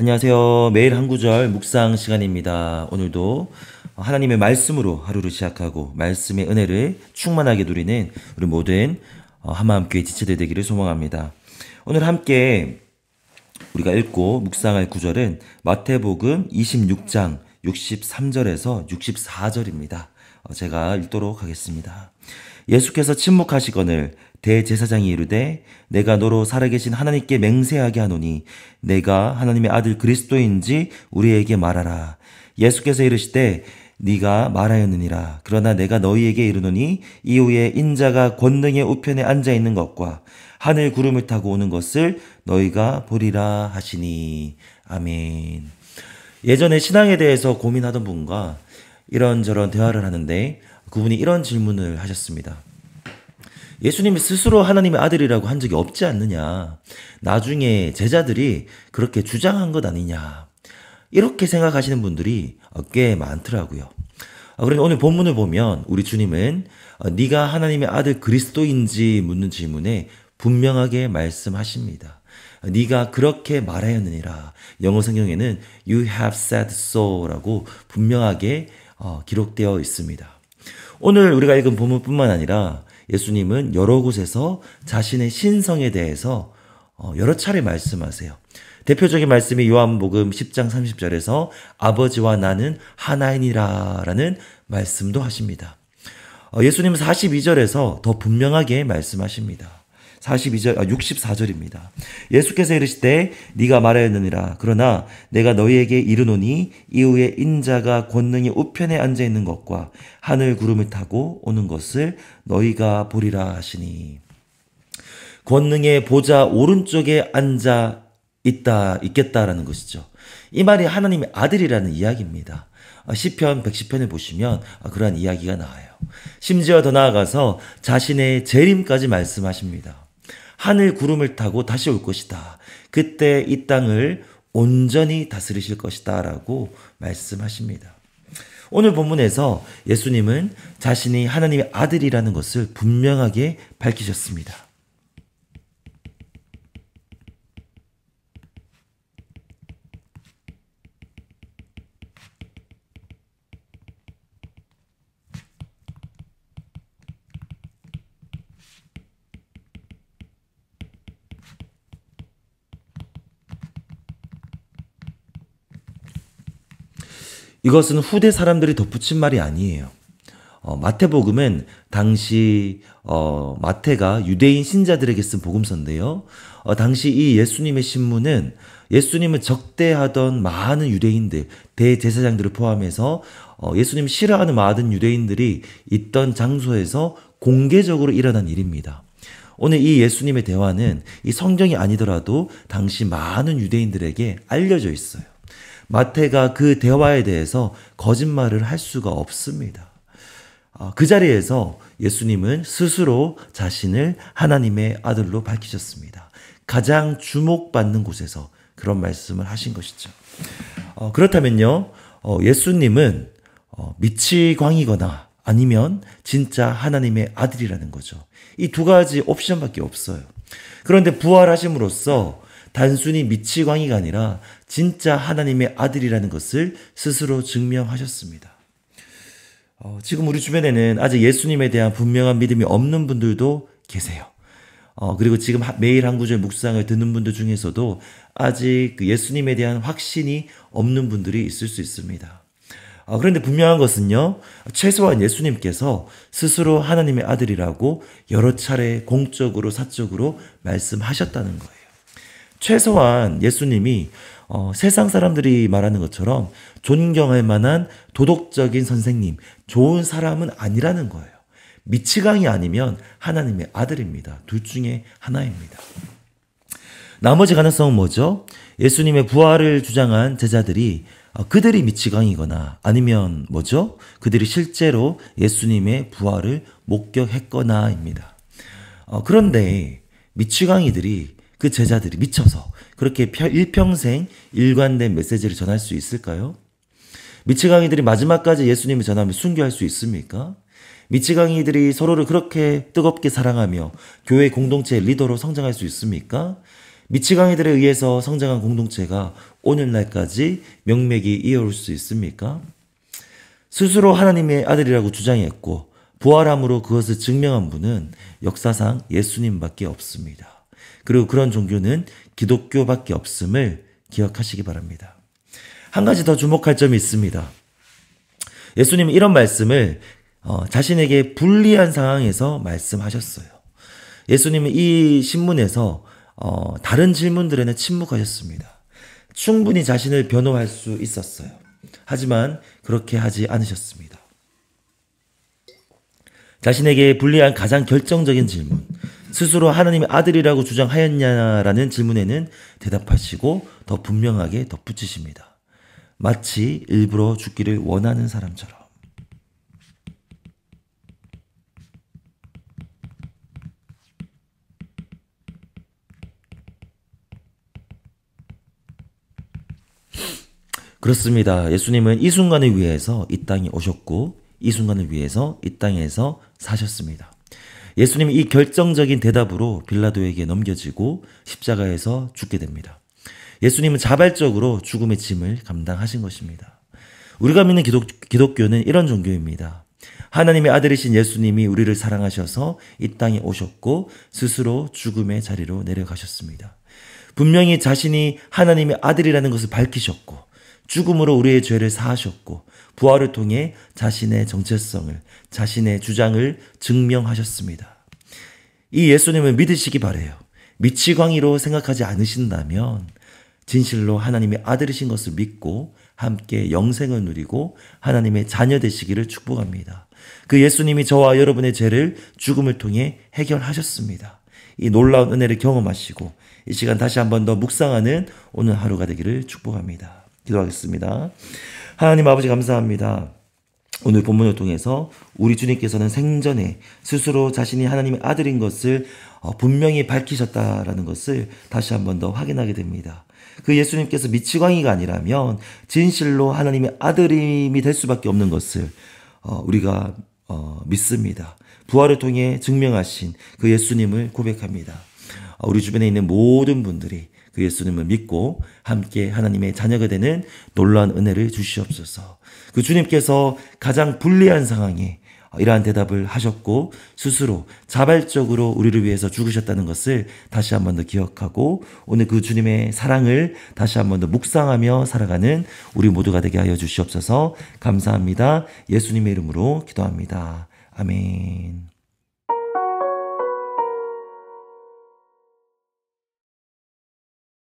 안녕하세요. 매일 한 구절 묵상 시간입니다. 오늘도 하나님의 말씀으로 하루를 시작하고 말씀의 은혜를 충만하게 누리는 우리 모든 한마음교회 지체들 되기를 소망합니다. 오늘 함께 우리가 읽고 묵상할 구절은 마태복음 26장 63절에서 64절입니다. 제가 읽도록 하겠습니다. 예수께서 침묵하시거늘 대제사장이 이르되 내가 너로 살아계신 하나님께 맹세하게 하노니 내가 하나님의 아들 그리스도인지 우리에게 말하라. 예수께서 이르시되 네가 말하였느니라. 그러나 내가 너희에게 이르노니 이후에 인자가 권능의 우편에 앉아있는 것과 하늘 구름을 타고 오는 것을 너희가 보리라 하시니. 아멘. 예전에 신앙에 대해서 고민하던 분과 이런저런 대화를 하는데 그분이 이런 질문을 하셨습니다. 예수님이 스스로 하나님의 아들이라고 한 적이 없지 않느냐. 나중에 제자들이 그렇게 주장한 것 아니냐. 이렇게 생각하시는 분들이 꽤 많더라고요. 그런데 오늘 본문을 보면 우리 주님은 네가 하나님의 아들 그리스도인지 묻는 질문에 분명하게 말씀하십니다. 네가 그렇게 말하였느니라. 영어 성경에는 You have said so 라고 분명하게 기록되어 있습니다. 오늘 우리가 읽은 본문뿐만 아니라 예수님은 여러 곳에서 자신의 신성에 대해서 여러 차례 말씀하세요. 대표적인 말씀이 요한복음 10장 30절에서 아버지와 나는 하나이니라 라는 말씀도 하십니다. 예수님은 42절에서 더 분명하게 말씀하십니다. 64절입니다. 예수께서 이르시되 네가 말하였느니라. 그러나 내가 너희에게 이르노니 이후에 인자가 권능의 우편에 앉아있는 것과 하늘 구름을 타고 오는 것을 너희가 보리라 하시니. 권능의 보좌 오른쪽에 앉아 있겠다라는 것이죠. 이 말이 하나님의 아들이라는 이야기입니다. 시편 110편을 보시면 그러한 이야기가 나와요. 심지어 더 나아가서 자신의 재림까지 말씀하십니다. 하늘 구름을 타고 다시 올 것이다. 그때 이 땅을 온전히 다스리실 것이다 라고 말씀하십니다. 오늘 본문에서 예수님은 자신이 하나님의 아들이라는 것을 분명하게 밝히셨습니다. 이것은 후대 사람들이 덧붙인 말이 아니에요. 마태복음은 당시 마태가 유대인 신자들에게 쓴 복음서인데요. 당시 이 예수님의 신문은 예수님을 적대하던 많은 유대인들, 대제사장들을 포함해서 예수님 싫어하는 많은 유대인들이 있던 장소에서 공개적으로 일어난 일입니다. 오늘 이 예수님의 대화는 이 성경이 아니더라도 당시 많은 유대인들에게 알려져 있어요. 마태가 그 대화에 대해서 거짓말을 할 수가 없습니다. 그 자리에서 예수님은 스스로 자신을 하나님의 아들로 밝히셨습니다. 가장 주목받는 곳에서 그런 말씀을 하신 것이죠. 그렇다면요, 예수님은 미치광이거나 아니면 진짜 하나님의 아들이라는 거죠. 이 두 가지 옵션밖에 없어요. 그런데 부활하심으로써 단순히 미치광이가 아니라 진짜 하나님의 아들이라는 것을 스스로 증명하셨습니다. 지금 우리 주변에는 아직 예수님에 대한 분명한 믿음이 없는 분들도 계세요. 그리고 지금 매일 한 구절 묵상을 듣는 분들 중에서도 아직 그 예수님에 대한 확신이 없는 분들이 있을 수 있습니다. 그런데 분명한 것은요, 최소한 예수님께서 스스로 하나님의 아들이라고 여러 차례 공적으로 사적으로 말씀하셨다는 거예요. 최소한 예수님이 세상 사람들이 말하는 것처럼 존경할 만한 도덕적인 선생님, 좋은 사람은 아니라는 거예요. 미치광이 아니면 하나님의 아들입니다. 둘 중에 하나입니다. 나머지 가능성은 뭐죠? 예수님의 부활을 주장한 제자들이 그들이 미치광이거나 아니면 뭐죠? 그들이 실제로 예수님의 부활을 목격했거나입니다. 그런데 미치광이들이 그 제자들이 미쳐서 그렇게 일평생 일관된 메시지를 전할 수 있을까요? 미치광이들이 마지막까지 예수님을 전하며 순교할 수 있습니까? 미치광이들이 서로를 그렇게 뜨겁게 사랑하며 교회 공동체의 리더로 성장할 수 있습니까? 미치광이들에 의해서 성장한 공동체가 오늘날까지 명맥이 이어올 수 있습니까? 스스로 하나님의 아들이라고 주장했고 부활함으로 그것을 증명한 분은 역사상 예수님밖에 없습니다. 그리고 그런 종교는 기독교밖에 없음을 기억하시기 바랍니다. 한 가지 더 주목할 점이 있습니다. 예수님은 이런 말씀을 자신에게 불리한 상황에서 말씀하셨어요. 예수님은 이 신문에서 다른 질문들에는 침묵하셨습니다. 충분히 자신을 변호할 수 있었어요. 하지만 그렇게 하지 않으셨습니다. 자신에게 불리한 가장 결정적인 질문, 스스로 하나님의 아들이라고 주장하였냐라는 질문에는 대답하시고 더 분명하게 덧붙이십니다. 마치 일부러 죽기를 원하는 사람처럼. 그렇습니다. 예수님은 이 순간을 위해서 이 땅에 오셨고 이 순간을 위해서 이 땅에서 사셨습니다. 예수님이 이 결정적인 대답으로 빌라도에게 넘겨지고 십자가에서 죽게 됩니다. 예수님은 자발적으로 죽음의 짐을 감당하신 것입니다. 우리가 믿는 기독교는 이런 종교입니다. 하나님의 아들이신 예수님이 우리를 사랑하셔서 이 땅에 오셨고 스스로 죽음의 자리로 내려가셨습니다. 분명히 자신이 하나님의 아들이라는 것을 밝히셨고 죽음으로 우리의 죄를 사하셨고 부활을 통해 자신의 정체성을, 자신의 주장을 증명하셨습니다. 이 예수님을 믿으시기 바라요. 미치광이로 생각하지 않으신다면 진실로 하나님의 아들이신 것을 믿고 함께 영생을 누리고 하나님의 자녀 되시기를 축복합니다. 그 예수님이 저와 여러분의 죄를 죽음을 통해 해결하셨습니다. 이 놀라운 은혜를 경험하시고 이 시간 다시 한 번 더 묵상하는 오늘 하루가 되기를 축복합니다. 기도하겠습니다. 하나님 아버지 감사합니다. 오늘 본문을 통해서 우리 주님께서는 생전에 스스로 자신이 하나님의 아들인 것을 분명히 밝히셨다라는 것을 다시 한 번 더 확인하게 됩니다. 그 예수님께서 미치광이가 아니라면 진실로 하나님의 아들임이 될 수밖에 없는 것을 우리가 믿습니다. 부활을 통해 증명하신 그 예수님을 고백합니다. 우리 주변에 있는 모든 분들이 그 예수님을 믿고 함께 하나님의 자녀가 되는 놀라운 은혜를 주시옵소서. 그 주님께서 가장 불리한 상황에 이러한 대답을 하셨고 스스로 자발적으로 우리를 위해서 죽으셨다는 것을 다시 한 번 더 기억하고 오늘 그 주님의 사랑을 다시 한 번 더 묵상하며 살아가는 우리 모두가 되게 하여 주시옵소서. 감사합니다. 예수님의 이름으로 기도합니다. 아멘.